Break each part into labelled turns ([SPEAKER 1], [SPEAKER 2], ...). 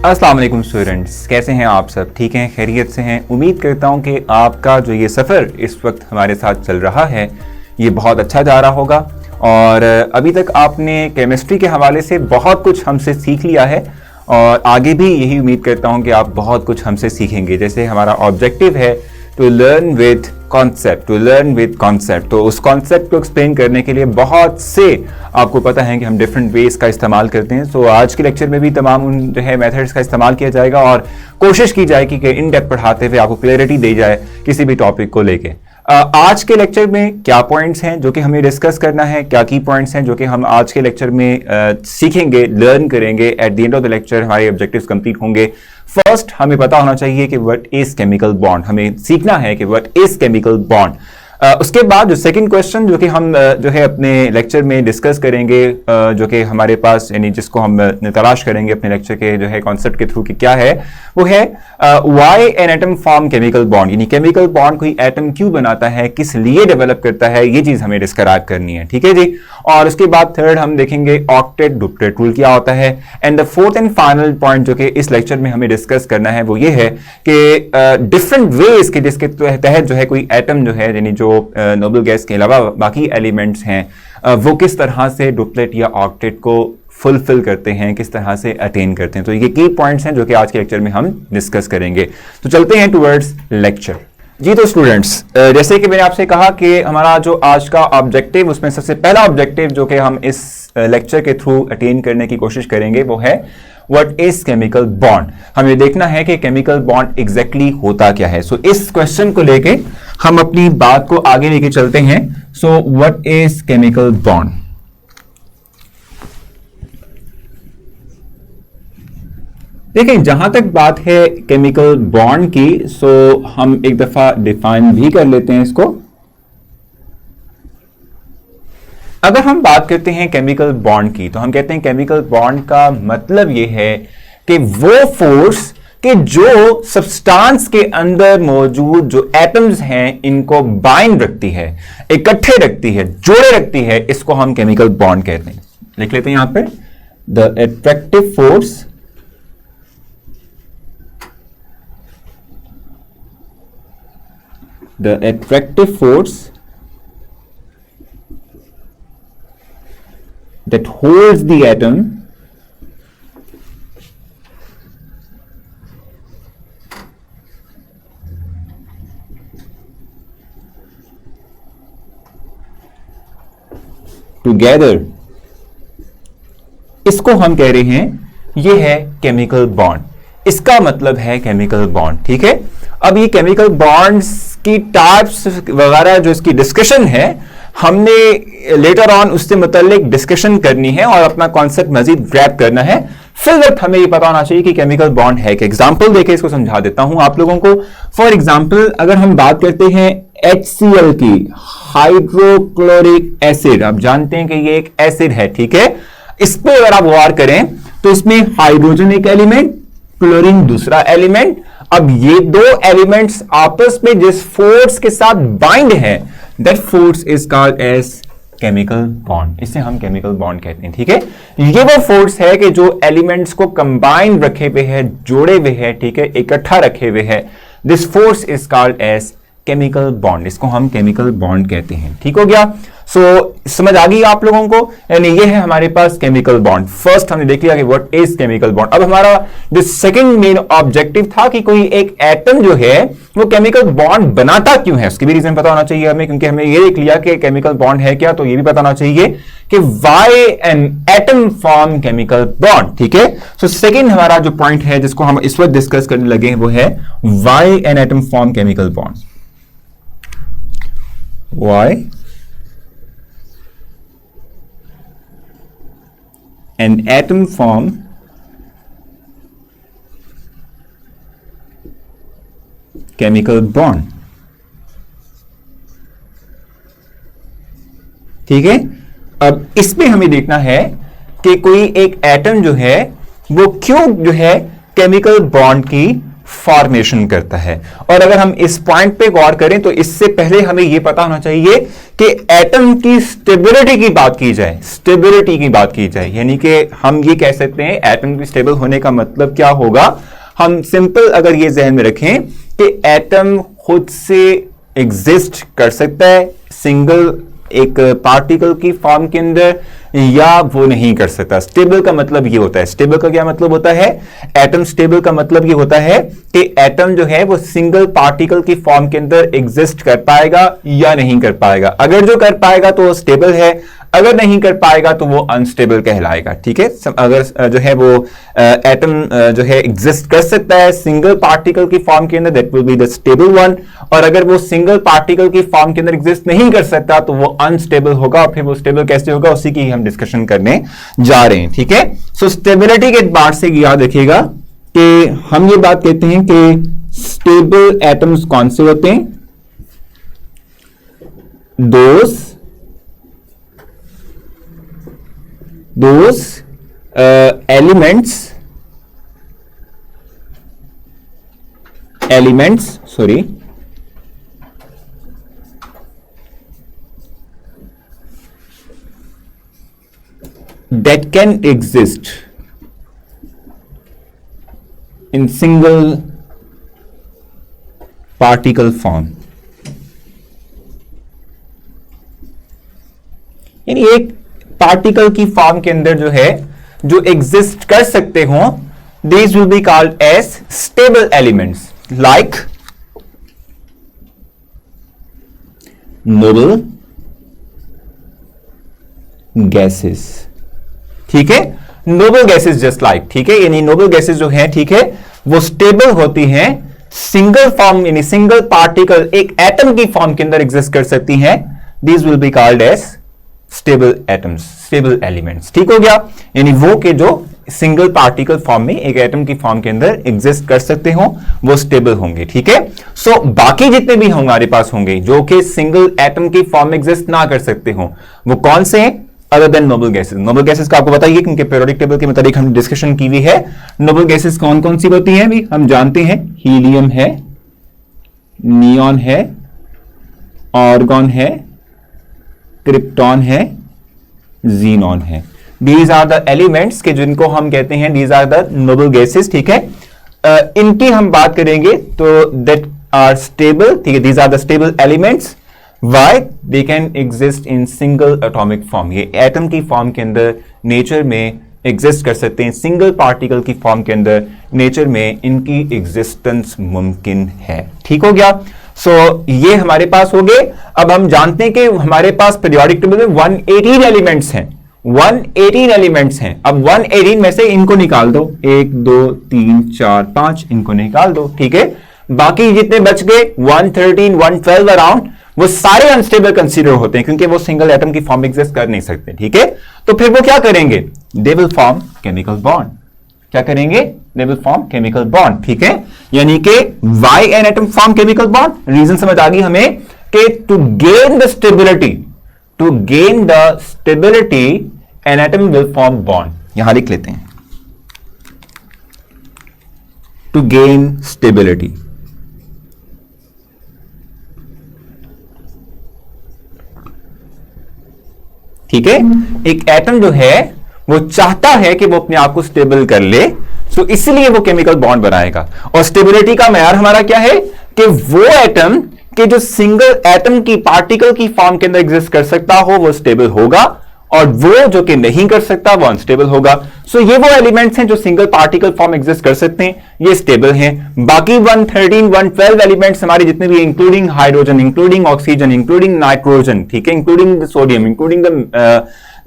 [SPEAKER 1] अस्सलाम वालेकुम स्टूडेंट्स, कैसे हैं आप सब? ठीक हैं, खैरियत से हैं? उम्मीद करता हूं कि आपका जो ये सफ़र इस वक्त हमारे साथ चल रहा है ये बहुत अच्छा जा रहा होगा। और अभी तक आपने केमिस्ट्री के हवाले से बहुत कुछ हमसे सीख लिया है और आगे भी यही उम्मीद करता हूं कि आप बहुत कुछ हमसे सीखेंगे। जैसे हमारा ऑब्जेक्टिव है टू लर्न विद कॉन्सेप्ट, तो उस कॉन्सेप्ट को एक्सप्लेन करने के लिए बहुत से आपको पता है कि हम डिफरेंट वेज का इस्तेमाल करते हैं। सो आज के लेक्चर में भी तमाम उन जो है मेथड्स का इस्तेमाल किया जाएगा और कोशिश की जाएगी कि इन डेप्थ पढ़ाते हुए आपको क्लैरिटी दी जाए किसी भी टॉपिक को लेके। आज के लेक्चर में क्या पॉइंट्स हैं जो कि हमें डिस्कस करना है, क्या की पॉइंट्स हैं जो कि हम आज के लेक्चर में सीखेंगे, लर्न करेंगे। At the end of the lecture हमारे ऑब्जेक्टिव्स कंप्लीट होंगे। फर्स्ट हमें पता होना चाहिए कि व्हाट इज केमिकल बॉन्ड, हमें सीखना है कि व्हाट इज केमिकल बॉन्ड। उसके बाद जो सेकंड क्वेश्चन जो कि हम जो है अपने लेक्चर में डिस्कस करेंगे, जो कि हमारे पास यानी जिसको हम तलाश करेंगे अपने लेक्चर के जो है कॉन्सेप्ट के थ्रू कि क्या है, वो है why an atom form chemical bond, यानी केमिकल बॉन्ड कोई एटम क्यों बनाता है, किस लिए डेवलप करता है, ये चीज हमें डिस्क्राइब करनी है। ठीक है जी। और उसके बाद थर्ड हम देखेंगे ऑक्टेट डुप्लेट रूल क्या होता है। And the fourth and final point जो कि इस लेक्चर में हमें डिस्कस करना है वो ये है कि डिफरेंट वेज के जिसके तहत जो है कोई एटम जो है यानी जो नोबल गैस के अलावा बाकी एलिमेंट्स हैं वो किस तरह से डुप्लेट या ऑक्टेट को फुलफिल करते हैं, किस तरह से अटेन करते हैं। तो ये की पॉइंट्स हैं जो कि आज के लेक्चर में हम डिस्कस करेंगे। तो चलते हैं टुवर्ड्स लेक्चर। जी तो स्टूडेंट्स, जैसे कि मैंने आपसे कहा कि हमारा जो आज का ऑब्जेक्टिव, उसमें सबसे पहला ऑब्जेक्टिव जो कि हम इस लेक्चर के थ्रू अटेन करने की कोशिश करेंगे वो है व्हाट इज केमिकल बॉन्ड। हमें देखना है कि केमिकल बॉन्ड एग्जैक्टली होता क्या है। सो इस क्वेश्चन को लेके हम अपनी बात को आगे लेके चलते हैं। So what is chemical bond. देखें, जहां तक बात है केमिकल बॉन्ड की, सो हम एक दफा डिफाइन भी कर लेते हैं इसको। अगर हम बात करते हैं केमिकल बॉन्ड की तो हम कहते हैं केमिकल बॉन्ड का मतलब यह है कि वो फोर्स कि जो सब्सटेंस के अंदर मौजूद जो एटम्स हैं इनको बाइंड रखती है, इकट्ठे रखती है, जोड़े रखती है, इसको हम केमिकल बॉन्ड कहते हैं। लिख लेते हैं यहां पे the attractive force that holds the atom together, इसको हम कह रहे हैं ये है केमिकल बॉन्ड। इसका मतलब है केमिकल बॉन्ड। ठीक है। अब ये केमिकल बॉन्ड्स की टाइप्स वगैरह जो इसकी डिस्कशन है हमने लेटर ऑन उससे मुताल्लिक डिस्कशन करनी है और अपना कॉन्सेप्ट मजीद ग्रैब करना है। फिर वक्त हमें ये पता होना चाहिए कि केमिकल बॉन्ड है कि एग्जांपल देके इसको समझा देता हूं आप लोगों को। फॉर एग्जांपल अगर हम बात करते हैं HCl की, हाइड्रोक्लोरिक एसिड, आप जानते हैं कि ये एक एसिड है। ठीक है। इस पे अगर आप गौर करें तो इसमें हाइड्रोजन एक एलिमेंट, क्लोरीन दूसरा एलिमेंट। अब ये दो एलिमेंट्स आपस में जिस फोर्स के साथ बाइंड है that force is called as chemical bond. इसे हम केमिकल बॉन्ड कहते हैं। ठीक है। ये वो फोर्स है कि जो एलिमेंट्स को कंबाइन रखे हुए है, जोड़े हुए है, ठीक है, इकट्ठा रखे हुए है। This force is called as chemical bond. इसको हम केमिकल बॉन्ड कहते हैं। ठीक हो गया। सो समझ आ गई आप लोगों को, यानी ये है हमारे पास केमिकल बॉन्ड। फर्स्ट हमने देख लिया कि व्हाट इज केमिकल बॉन्ड। अब हमारा जो सेकंड मेन ऑब्जेक्टिव था कि कोई एक एटम जो है वो केमिकल बॉन्ड बनाता क्यों है, उसकी भी रीजन पता होना चाहिए हमें, क्योंकि हमें ये देख लिया कि केमिकल बॉन्ड है क्या, तो ये भी पता होना चाहिए कि why an atom form chemical bond. ठीक है। सो सेकंड हमारा जो पॉइंट है जिसको हम इस वक्त डिस्कस करने लगे हैं वो है why an atom form chemical bond. Why an atom form chemical bond। ठीक है। अब इसमें हमें देखना है कि कोई एक एटम जो है वो क्यों जो है केमिकल बॉन्ड की फॉर्मेशन करता है। और अगर हम इस पॉइंट पे गौर करें तो इससे पहले हमें यह पता होना चाहिए कि एटम की स्टेबिलिटी की बात की जाए, स्टेबिलिटी की बात की जाए, यानी कि हम ये कह सकते हैं एटम की स्टेबल होने का मतलब क्या होगा। हम सिंपल अगर ये जहन में रखें कि एटम खुद से एग्जिस्ट कर सकता है सिंगल एक पार्टिकल की फॉर्म के अंदर, या वो नहीं कर सकता। स्टेबल का मतलब ये होता है, स्टेबल का क्या मतलब होता है, एटम स्टेबल का मतलब ये होता है कि एटम जो है वो सिंगल पार्टिकल की फॉर्म के अंदर एग्जिस्ट कर पाएगा या नहीं कर पाएगा। अगर जो कर पाएगा तो वो स्टेबल है, अगर नहीं कर पाएगा तो वो अनस्टेबल कहलाएगा। ठीक है, अगर जो है वो एटम जो है एग्जिस्ट कर सकता है सिंगल पार्टिकल की फॉर्म के अंदर, that will be the stable one. और अगर वो सिंगल पार्टिकल की फॉर्म के अंदर एग्जिस्ट नहीं कर सकता तो वो अनस्टेबल होगा। और फिर वो स्टेबल कैसे होगा उसी की हम डिस्कशन करने जा रहे हैं। ठीक है, सो स्टेबिलिटी के एतबार से याद रखिएगा कि हम ये बात कहते हैं कि स्टेबल एटम्स कौन से होते हैं, those elements that can exist in single particle form। यानी एक पार्टिकल की फॉर्म के अंदर जो है जो एग्जिस्ट कर सकते हो, these will be called as stable elements like noble gases. ठीक है, नोबल गैसेस जस्ट लाइक, ठीक है, यानी नोबल गैसेस जो है, ठीक है, वो स्टेबल होती हैं सिंगल फॉर्म, यानी सिंगल पार्टिकल एक एटम की फॉर्म के अंदर एग्जिस्ट कर सकती हैं। These will be called as stable atoms, stable elements. ठीक हो गया, यानी वो के जो सिंगल पार्टिकल फॉर्म में एक एटम की फॉर्म के अंदर एग्जिस्ट कर सकते हो वो स्टेबल होंगे। ठीक है, सो बाकी जितने भी हमारे पास होंगे जो कि सिंगल एटम की फॉर्म में एग्जिस्ट ना कर सकते हो वो कौन से हैं, other than noble gases. Noble gases का आपको बताइए क्योंकि पीरियोडिक टेबल के मुताबिक हमने डिस्कशन की हुई है। नोबल गैसेस कौन कौन सी होती हैं भी हम जानते हैं, हीलियम है, नियॉन है, आर्गॉन है, क्रिप्टॉन है, जीनॉन है। दीज आर द एलिमेंट्स के जिनको हम कहते हैं these are the noble gases. ठीक है, इनकी हम बात करेंगे तो दैट आर स्टेबल। ठीक है, these are the stable elements. Why they can exist in single atomic form, ये एटम की फॉर्म के अंदर नेचर में एग्जिस्ट कर सकते हैं, सिंगल पार्टिकल की फॉर्म के अंदर नेचर में इनकी एग्जिस्टेंस मुमकिन है। ठीक हो गया, सो ये हमारे पास हो गए। अब हम जानते हैं कि हमारे पास पीरियोडिक टेबल में 118 एलिमेंट्स हैं, 118 एलिमेंट्स हैं। अब 118 में से इनको निकाल दो, 1 2 3 4 5 इनको निकाल दो। ठीक है, बाकी जितने बच गए 113 112 अराउंड, वो सारे अनस्टेबल कंसीडर होते हैं क्योंकि वो सिंगल एटम की फॉर्म एग्जिस्ट कर नहीं सकते। ठीक है, तो फिर वो क्या करेंगे, they will form chemical bond. क्या करेंगे, they will form chemical bond. ठीक है, यानी कि why an atom form chemical bond, reason समझ आ गई हमें कि to gain the stability an atom will form bond. यहां लिख लेते हैं, टू गेन स्टेबिलिटी। ठीक है, एक एटम जो है वो चाहता है कि वो अपने आप को स्टेबल कर ले, सो इसलिए वो केमिकल बॉन्ड बनाएगा। और स्टेबिलिटी का मेयार हमारा क्या है कि वो एटम के जो सिंगल एटम की पार्टिकल की फॉर्म के अंदर एग्जिस्ट कर सकता हो वो स्टेबल होगा, और वो जो कि नहीं कर सकता वो अनस्टेबल होगा। सो ये वो एलिमेंट्स हैं जो सिंगल पार्टिकल फॉर्म एग्जिस्ट कर सकते हैं, ये स्टेबल हैं। बाकी 113 112 एलिमेंट्स हमारे जितने भी, including hydrogen, including oxygen, including nitrogen, ठीक है, इंक्लूडिंग सोडियम, इंक्लूडिंग द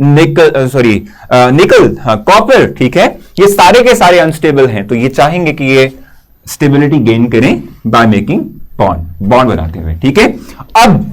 [SPEAKER 1] निकल, कॉपर, ठीक है, ये सारे के सारे अनस्टेबल हैं। तो ये चाहेंगे कि ये स्टेबिलिटी गेन करें बाय मेकिंग बॉन्ड बनाते हुए। ठीक है, अब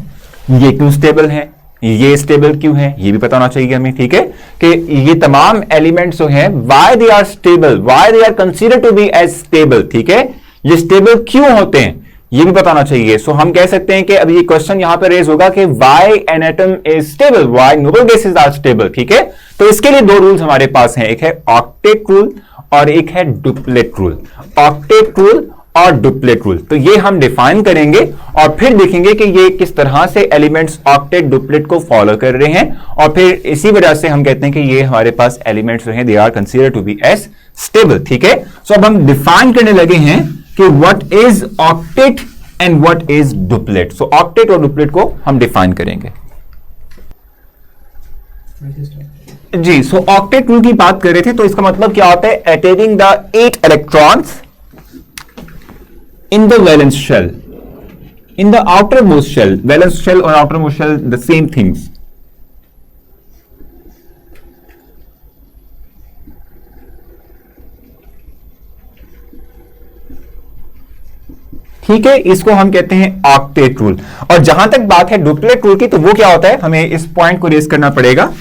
[SPEAKER 1] ये क्यों स्टेबल है, ये स्टेबल क्यों है, ये भी पता होना चाहिए हमें। ठीक है, कि ये तमाम एलिमेंट्स जो हैं why they are stable, why they are considered to be as stable. ठीक है, ये स्टेबल क्यों होते हैं ये भी पता होना चाहिए। सो हम कह सकते हैं कि अब ये क्वेश्चन यहां पर रेज होगा कि why an atom is stable, why noble gases are stable. ठीक है, तो इसके लिए दो रूल्स हमारे पास हैं, एक है ऑक्टेट रूल और एक है डुप्लेट रूल। ऑक्टेट रूल और डुप्लेट रूल। तो ये हम डिफाइन करेंगे और फिर देखेंगे कि ये किस तरह से एलिमेंट्स ऑक्टेट डुप्लेट को फॉलो कर रहे हैं, और फिर इसी वजह से हम कहते हैं कि ये हमारे पास एलिमेंट्स जो हैं they are consider to be as stable. ठीक है, सो अब हम डिफाइन करने लगे हैं कि what is octet and what is duplet. So octet और डुप्लेट को हम डिफाइन करेंगे जी। सो ऑक्टेट रूल की बात कर रहे थे, तो इसका मतलब क्या होता है, attaching the 8 electrons in the valence shell, in the outermost shell, valence shell or outermost shell, the same things. ठीक है, इसको हम कहते हैं ऑक्टेट रूल। और जहां तक बात है डुप्लेट रूल की, तो वो क्या होता है, हमें इस पॉइंट को रेज करना पड़ेगा।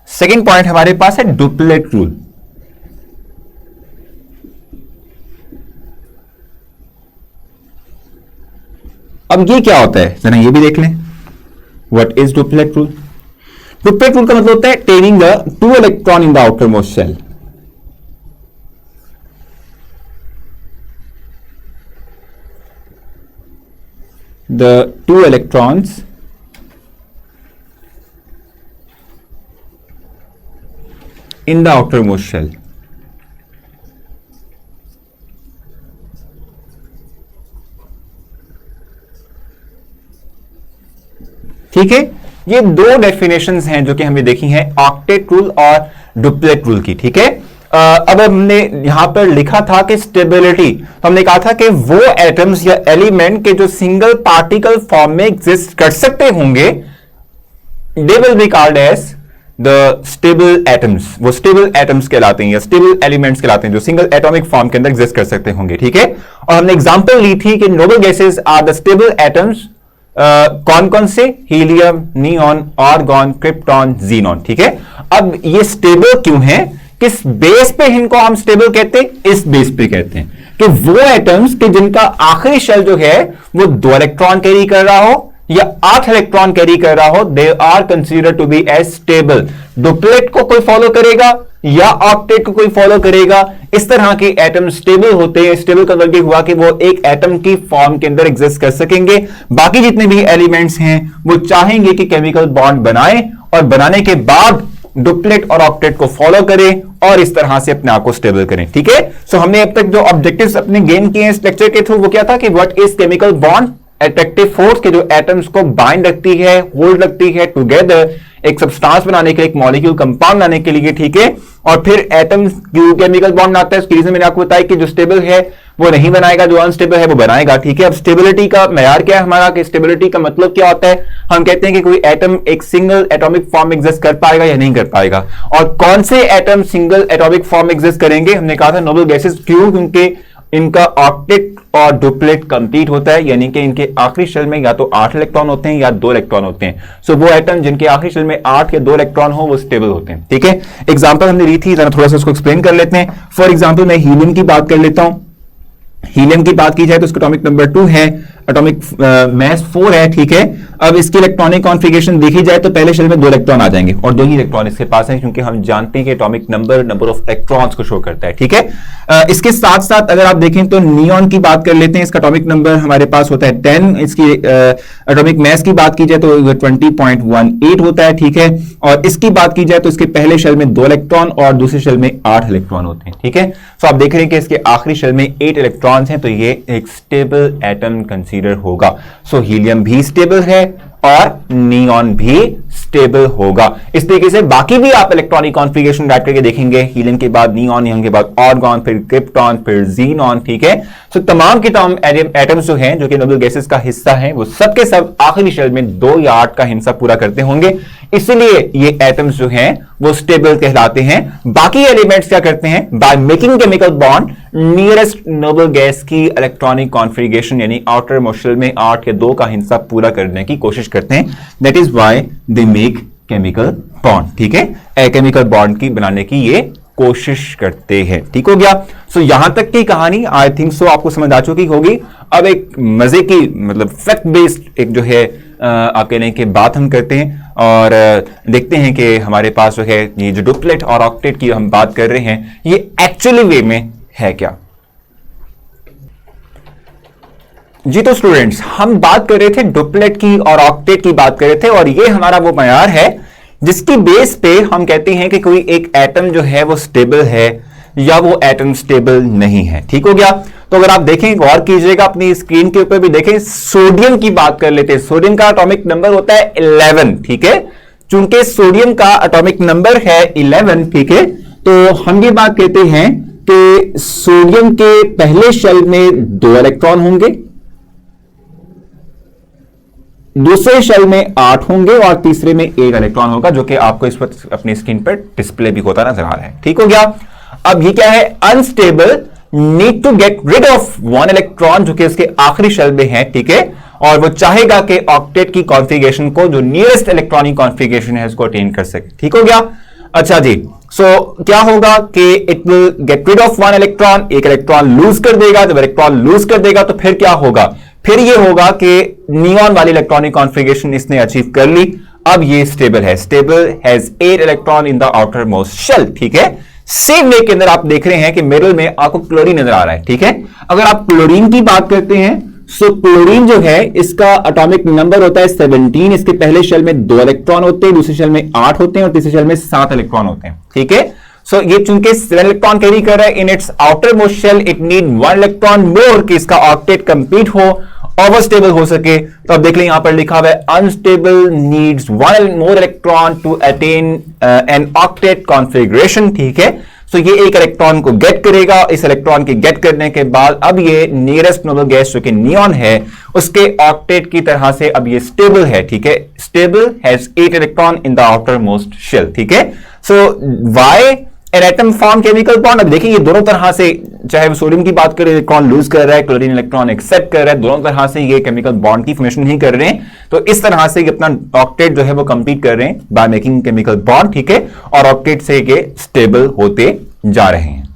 [SPEAKER 1] सेकेंड पॉइंट हमारे पास है डुप्लेट रूल। अब ये क्या होता है, जरा ये भी देख लें, what is duplet rule. Duplet rule का मतलब होता है attaining the 2 electron in the outermost shell. The 2 electrons in the outermost shell. ठीक है, ये दो डेफिनेशंस हैं जो कि हमने देखी हैं ऑक्टेट रूल और डुप्लेट रूल की। ठीक है, अब हमने यहां पर लिखा था कि स्टेबिलिटी, तो हमने कहा था कि वो एटम्स या एलिमेंट के जो सिंगल पार्टिकल फॉर्म में एग्जिस्ट कर सकते होंगे, they will be called as the stable atoms. वो स्टेबल एटम्स कहलाते हैं या स्टेबल एलिमेंट्स कहलाते हैं जो सिंगल एटॉमिक फॉर्म के अंदर एग्जिस्ट कर सकते होंगे। ठीक है, और हमने एग्जांपल ली थी कि noble gases are the stable atoms. कौन कौन से, helium, neon, argon, krypton, xenon. ठीक है, अब ये स्टेबल क्यों है, किस बेस पे इनको हम स्टेबल कहते हैं, इस बेस पे कहते हैं कि वो एटम्स के जिनका आखिरी शेल जो है वो 2 इलेक्ट्रॉन कैरी कर रहा हो या 8 इलेक्ट्रॉन कैरी कर रहा हो, they are consider to be as stable. Duplet को कोई फॉलो करेगा या ऑक्टेट को कोई फॉलो करेगा, इस तरह के एटम स्टेबल होते हैं। स्टेबल का मतलब हुआ कि वो एक एटम की फॉर्म के अंदर एग्जिस्ट कर सकेंगे। बाकी जितने भी एलिमेंट्स हैं वो चाहेंगे कि केमिकल बॉन्ड बनाएं और बनाने के बाद डुप्लेट और ऑक्टेट को फॉलो करें और इस तरह से अपने आप को स्टेबल करें। ठीक है, सो हमने अब तक जो ऑब्जेक्टिव्स अपने गेन किए हैं इस लेक्चर के थ्रू, वो क्या था कि what is chemical bond, attractive force के जो एटम्स को बाइंड रखती है, होल्ड रखती है टुगेदर एक सब्सटेंस बनाने के लिए, एक मॉलिक्यूल कंपाउंड बनाने के लिए। ठीक है, और फिर एटम्स क्यों केमिकल बॉन्ड आता है, उसकी रीजन मैंने आपको बताया कि जो स्टेबल है वो नहीं बनाएगा, जो अनस्टेबल है वो बनाएगा। ठीक है, अब स्टेबिलिटी का मेयार क्या है हमारा, कि स्टेबिलिटी का मतलब क्या होता है, हम कहते हैं कि कोई एटम एक सिंगल एटॉमिक फॉर्म में एग्जिस्ट कर पाएगा या नहीं कर पाएगा, और कौन से एटम सिंगल एटॉमिक फॉर्म में एग्जिस्ट करेंगे। हमने कहा था नोबल गैसेस, क्यों, क्योंकि इनका ऑक्टेट और डुप्लेट कंप्लीट होता है, यानी कि इनके आखिरी शेल में या तो 8 इलेक्ट्रॉन होते हैं या 2 इलेक्ट्रॉन होते हैं। सो वो एटम जिनके आखिरी शेल में 8 या 2 इलेक्ट्रॉन हो वो स्टेबल होते हैं। ठीक है, एग्जांपल हमने ली थी, जरा थोड़ा सा उसको एक्सप्लेन कर लेते हैं। फॉर एग्जांपल मैं हीलियम की बात कर लेता हूं। हीलियम की बात की जाए तो उसका एटॉमिक नंबर 2 है, एटॉमिक मास 4 है। ठीक है, अब इसकी इलेक्ट्रॉनिक कॉन्फ़िगरेशन देखी जाए तो पहले शेल में 2 इलेक्ट्रॉन आ जाएंगे और 2 ही इलेक्ट्रॉन इसके पास हैं, क्योंकि हम जानते हैं कि एटॉमिक नंबर ऑफ इलेक्ट्रॉन्स को शो करता है। ठीक है, इसके साथ साथ अगर आप देखें तो नियॉन की बात कर लेते हैं, इसका एटॉमिक नंबर हमारे पास होता है 10। इसकी एटॉमिक मास की बात की जाए तो 20.18 होता है। ठीक है, और इसकी बात की जाए तो इसके पहले शेल में 2 इलेक्ट्रॉन और दूसरे शेल में 8 इलेक्ट्रॉन होते हैं। ठीक है, तो आप देख रहे हैं कि इसके आखिरी शेल में 8 इलेक्ट्रॉन्स हैं, तो ये एक स्टेबल एटम कंसीडर होगा। सो हीलियम भी स्टेबल है और नियॉन भी स्टेबल होगा। इस तरीके से बाकी भी आप इलेक्ट्रॉनिक कॉन्फ़िगरेशन राइट करके देखेंगे, हीलियम के बाद नियॉन, नियॉन के बाद आर्गॉन, फिर क्रिप्टॉन, फिर जीनॉन। ठीक है, सो तमाम के तमाम एटम्स जो हैं जो कि नोबल गैसेस का हिस्सा हैं, वो सब के सब आखिरी शेल में 2 या 8 का हिस्सा पूरा करते होंगे, इसलिए ये एटम्स जो हैं वो स्टेबल कहलाते हैं। बाकी एलिमेंट्स क्या करते हैं, by making chemical bond nearest noble gas की इलेक्ट्रॉनिक कॉन्फ़िगरेशन यानी आउटर मोस्ट शेल में 8 या 2 का हिस्सा पूरा करने की कोशिश करते हैं। That is why they make chemical bond. ठीक है, केमिकल बॉन्ड की बनाने की ये कोशिश करते हैं। ठीक हो गया, सो यहां तक की कहानी आई थिंक सो आपको समझ आ चुकी होगी। अब एक मजे की मतलब फैक्ट बेस्ड एक जो है आप कहने की बात हम करते हैं। और देखते हैं कि हमारे पास जो है ये जो डुप्लेट और ऑक्टेट की हम बात कर रहे हैं ये एक्चुअली वे में है क्या। जी तो स्टूडेंट्स, हम बात कर रहे थे डुप्लेट की और ऑक्टेट की बात कर रहे थे, और ये हमारा वो मयार है जिसकी बेस पे हम कहते हैं कि कोई एक एटम जो है वो स्टेबल है या वो एटम स्टेबल नहीं है। ठीक हो गया। तो अगर आप देखें, गौर कीजिएगा, अपनी स्क्रीन के ऊपर भी देखें, सोडियम की बात कर लेते हैं। सोडियम का एटॉमिक नंबर होता है 11। ठीक है, चूंकि सोडियम का एटॉमिक नंबर है 11, ठीक है, तो हम ये बात कहते हैं कि सोडियम के पहले शेल में 2 इलेक्ट्रॉन होंगे, दूसरे शेल में 8 होंगे और तीसरे में 1 इलेक्ट्रॉन होगा, जो कि आपको इस वक्त अपनी स्क्रीन पर डिस्प्ले भी होता नजर आ रहा है। ठीक हो गया। अब ये क्या है, unstable, need to get rid of 1 electron, जो कि इसके आखिरी शेल में है। ठीक है, और वो चाहेगा कि ऑक्टेट की कॉन्फ़िगरेशन को, जो नियरेस्ट इलेक्ट्रॉनिक कॉन्फ़िगरेशन है, उसको अटेन कर सके। ठीक हो गया। अच्छा जी, सो क्या होगा कि it will get rid of 1 electron, 1 electron lose कर देगा। जब इलेक्ट्रॉन लूज कर देगा तो फिर क्या होगा, फिर ये होगा कि नियॉन वाली इलेक्ट्रॉनिक कॉन्फ़िगरेशन इसने अचीव कर ली। अब ये स्टेबल है, stable has 8 electron in the outer most shell. ठीक है, सेम वे के अंदर आप देख रहे हैं कि मिडल में आपको क्लोरीन नजर आ रहा है। ठीक है, अगर आप क्लोरीन की बात करते हैं, सो क्लोरीन जो है इसका एटॉमिक नंबर होता है 17। इसके पहले शेल में 2 इलेक्ट्रॉन होते हैं, दूसरे शेल में 8 होते हैं और तीसरे शेल में 7 इलेक्ट्रॉन होते हैं। ठीक है, सो ये चूंकि 7 इलेक्ट्रॉन कैरी कर रहा है in its outer most shell, it need 1 electron more कि इसका ऑक्टेट कंप्लीट हो, ओवरस्टेबल हो सके। तो अब देख लें, यहां पर लिखा हुआ है unstable needs 1 more electron to attain an octet configuration. ठीक है, सो ये 1 इलेक्ट्रॉन को गेट करेगा। इस इलेक्ट्रॉन के गेट करने के बाद अब ये नियरेस्ट नोबल गैस जो कि नियॉन है, उसके ऑक्टेट की तरह से अब ये स्टेबल है। ठीक है, stable has 8 electron in the outer most shell. ठीक है, so why an atom form chemical bond. अब देखिए, ये दोनों तरह से, चाहे वो सोडियम की बात करें, इलेक्ट्रॉन लूज कर रहा है, क्लोरीन इलेक्ट्रॉन एक्सेप्ट कर रहा है, दोनों तरह से ये केमिकल बॉन्ड की फॉर्मेशन नहीं कर रहे हैं। तो इस तरह से अपना ऑक्टेट जो है वो कंप्लीट कर रहे हैं बाय मेकिंग केमिकल बॉन्ड। ठीक है, और ऑक्टेट से ये स्टेबल होते जा रहे हैं।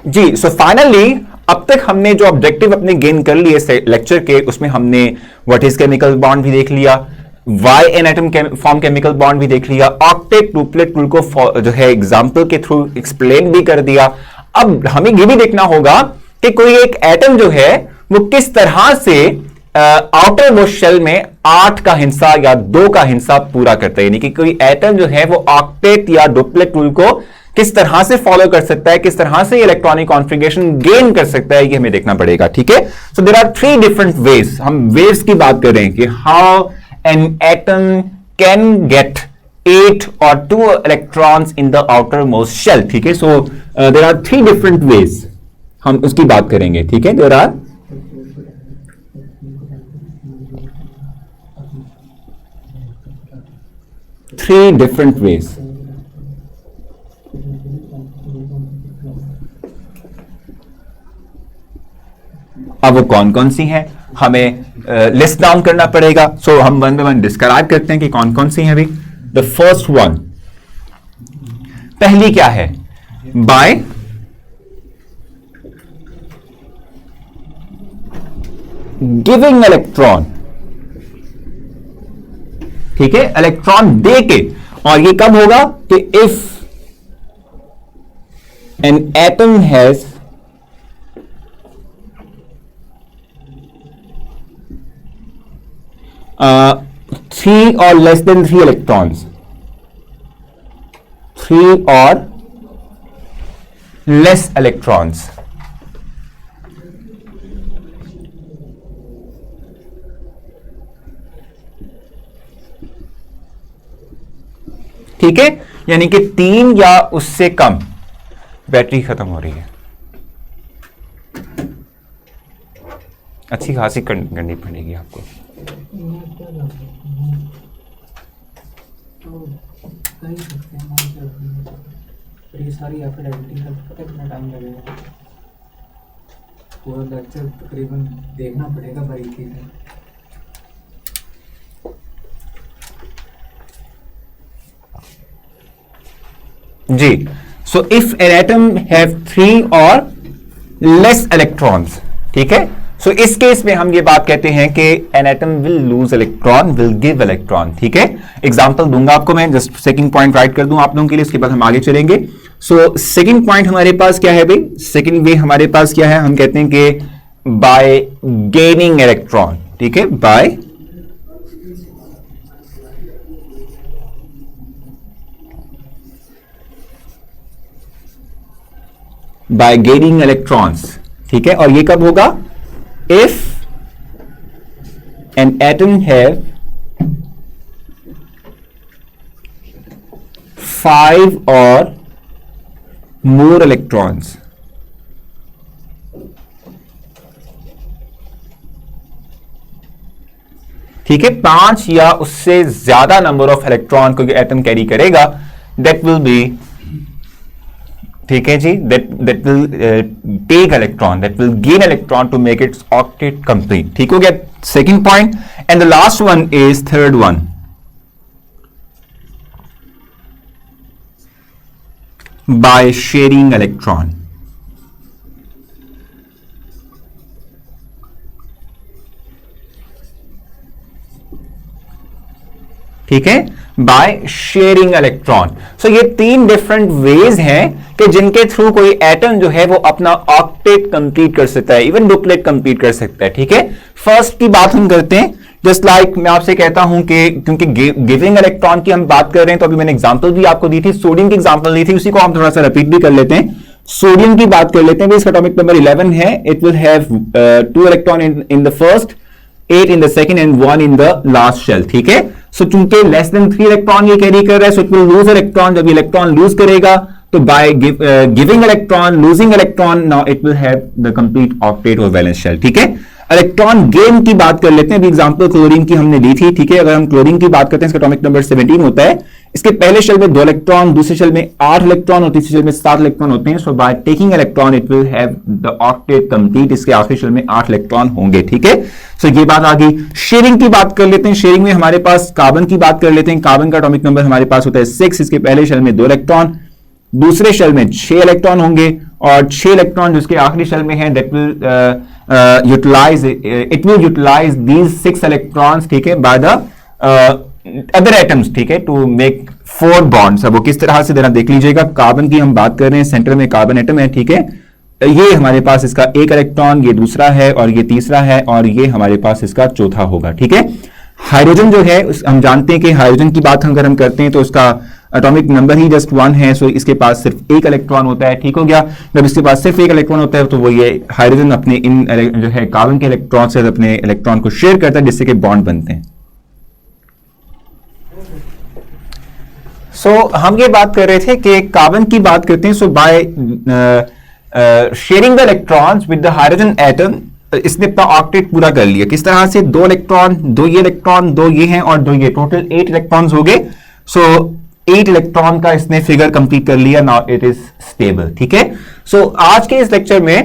[SPEAKER 1] जी, सो फाइनली अब तक हमने जो ऑब्जेक्टिव अपने गेन कर लिए लेक्चर के, उसमें हमने व्हाट इज केमिकल बॉन्ड भी देख लिया, why an atom form chemical bond भी देख लिया, ऑक्टेट डुप्लेट रूल को जो है एग्जांपल के थ्रू एक्सप्लेन भी कर दिया। अब हमें ये भी देखना होगा कि कोई एक एटम जो है वो किस तरह से आउटर मोस्ट शेल में 8 का हिस्सा या 2 का हिस्सा पूरा करता है, यानी कि कोई एटम जो है वो ऑक्टेट या डुप्लेट रूल को किस तरह से फॉलो कर सकता है, किस तरह से इलेक्ट्रॉनिक कॉन्फ़िगरेशन गेन कर सकता है, ये हमें देखना पड़ेगा। ठीक है, so there are 3 different ways. हम वेव्स की बात कर रहे हैं कि how an atom can get 8 or 2 electrons in the outermost shell. ठीक है, so there are 3 different ways, हम उसकी बात करेंगे। ठीक है, there are 3 different ways. अब वो कौन कौन सी हैं, हमें लिस्ट डाउन करना पड़ेगा। सो हम वन बाय वन डिस्क्राइब करते हैं कि कौन कौन सी हैं अभी। द फर्स्ट वन, पहली क्या है, बाय गिविंग इलेक्ट्रॉन। ठीक है, इलेक्ट्रॉन दे के, और ये कब होगा कि if an atom has three or less than 3 electrons, 3 or less electrons. ठीक है, यानी कि 3 या उससे कम। बैटरी खत्म हो रही है, अच्छी खासी करनी पड़ेगी आपको।
[SPEAKER 2] ये सारी एफर्ट एडिटिंग का पता कितना टाइम लगेगा, पूरा लेक्चर तकरीबन देखना पड़ेगा बारीकी से।
[SPEAKER 1] जी, so if an atom have 3 और लेस इलेक्ट्रॉन्स, ठीक है, सो इस केस में हम ये बात कहते हैं कि N atom will lose electron, will give electron. ठीक है, एग्जांपल दूंगा आपको मैं, जस्ट सेकंड पॉइंट राइट कर दूं आप लोगों के लिए, उसके बाद हम आगे चलेंगे। सो सेकंड पॉइंट हमारे पास क्या है भाई, सेकंड वे हमारे पास क्या है, हम कहते हैं कि बाय गेनिंग इलेक्ट्रॉन। ठीक है, बाय गेनिंग इलेक्ट्रॉन्स। ठीक है, और ये कब होगा, इफ एन एटम हैव 5 और मोर इलेक्ट्रॉन्स। ठीक है, 5 या उससे ज्यादा नंबर ऑफ इलेक्ट्रॉन को एटम कैरी करेगा, दैट विल बी, ठीक है जी, that will take electron, that will gain electron to make its octet complete. ठीक हो गया second point. And the last one is third one, by sharing electron. ठीक है, बाय शेयरिंग इलेक्ट्रॉन। सो ये 3 different veg हैं कि जिनके थ्रू कोई एटम जो है वो अपना ऑक्टेट कंप्लीट कर सकता है, इवन डुप्लेट कंप्लीट कर सकता है। ठीक है, फर्स्ट की बात हम करते हैं, जस्ट लाइक मैं आपसे कहता हूं कि क्योंकि गिविंग इलेक्ट्रॉन की हम बात कर रहे हैं, तो अभी मैंने एग्जांपल भी आपको दी थी, सोडियम की एग्जांपल दी थी, उसी को हम थोड़ा सा रिपीट भी कर लेते हैं। सोडियम की बात कर लेते हैं, इसका एटॉमिक नंबर 11 है। It will have 2 electron in the first, 8 in the second and 1 in the last shell. ठीक है, सो चूंकि लेस देन 3 इलेक्ट्रॉन ये कैरी कर रहा है, so it will lose electron. जब इलेक्ट्रॉन लूज करेगा तो by giving electron, losing electron, now it will have the complete octet और वैलेंस शेल। ठीक है, इलेक्ट्रॉन गेन की बात कर लेते हैं। अभी एग्जांपल क्लोरीन की हमने ली थी। ठीक है, अगर हम क्लोरीन की बात करते हैं, इसका एटॉमिक नंबर 17 होता है। इसके पहले शेल में 2 इलेक्ट्रॉन, दूसरे शेल में 8 इलेक्ट्रॉन और तीसरे शेल में 7 इलेक्ट्रॉन होते हैं। So by taking electron it will have the octet complete. इसके आखिरी शेल में 8 इलेक्ट्रॉन होंगे। ठीक है, सो ये बात आ गई। शेयरिंग की बात कर लेते हैं। शेयरिंग में हमारे पास कार्बन की बात कर लेते हैं। कार्बन का एटॉमिक नंबर हमारे पास होता है 6। इसके पहले शेल में 2 इलेक्ट्रॉन, दूसरे शेल में 6 इलेक्ट्रॉन होंगे और 6 इलेक्ट्रॉन जिसके आखिरी शेल में है, that will utilize these 6 electrons. ठीक है, बाय द अदर एटम्स। ठीक है, टू मेक 4 बॉन्ड्स। अब वो किस तरह से जरा देख लीजिएगा। कार्बन की हम बात कर रहे हैं, सेंटर में कार्बन एटम है। ठीक है, ये हमारे पास इसका 1 इलेक्ट्रॉन, ये दूसरा है और ये तीसरा है और ये हमारे पास इसका चौथा होगा। ठीक है, हाइड्रोजन जो है हम जानते हैं कि हाइड्रोजन की बात अगर हम करते हैं तो उसका एटॉमिक नंबर ही जस्ट 1 है। सो इसके पास सिर्फ 1 इलेक्ट्रॉन होता है। ठीक हो गया, जब इसके पास सिर्फ 1 इलेक्ट्रॉन होता है तो वो ये हाइड्रोजन अपने इन जो है कार्बन के इलेक्ट्रॉन से अपने इलेक्ट्रॉन को शेयर करता है, जिससे कि बॉन्ड बनते हैं। सो हम ये बात कर रहे थे कि कार्बन की बात करते हैं। So by sharing the electrons with the hydrogen atom, इसने अपना ऑक्टेट पूरा कर लिया। किस तरह से, 2 इलेक्ट्रॉन, 2 ये इलेक्ट्रॉन, 2 ये हैं और 2 ये, टोटल 8 इलेक्ट्रॉन्स हो गए। सो 8 इलेक्ट्रॉन का इसने फिगर कंप्लीट कर लिया। Now it is stable. ठीक है, सो आज के इस लेक्चर में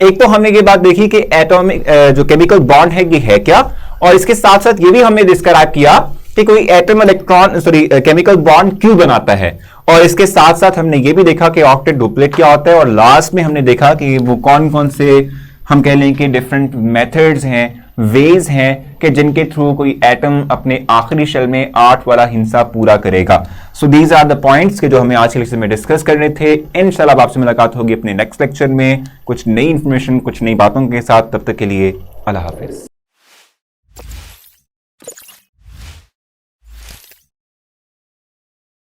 [SPEAKER 1] एक तो हमने ये बात देखी कि एटॉमिक जो केमिकल बॉन्ड है ये है क्या, और इसके साथ साथ ये भी हमने डिस्क्राइब किया कि कोई एटम इलेक्ट्रॉन केमिकल बॉन्ड क्यों बनाता है, और इसके साथ साथ हमने ये भी देखा कि ऑक्टेट डुप्लेट क्या होता है, और लास्ट में हमने देखा कि वो कौन कौन से हम कह लें कि डिफरेंट मेथड्स हैं, वेज हैं कि जिनके थ्रू कोई एटम अपने आखिरी शेल में 8 वाला हिस्सा पूरा करेगा। So these are the points के जो हमें आज के लेक्चर में डिस्कस करने थे। इंशाल्लाह आपसे मुलाकात होगी अपने नेक्स्ट लेक्चर में कुछ नई इंफॉर्मेशन, कुछ नई बातों के साथ। तब तक के लिए अल्लाह हाफिज।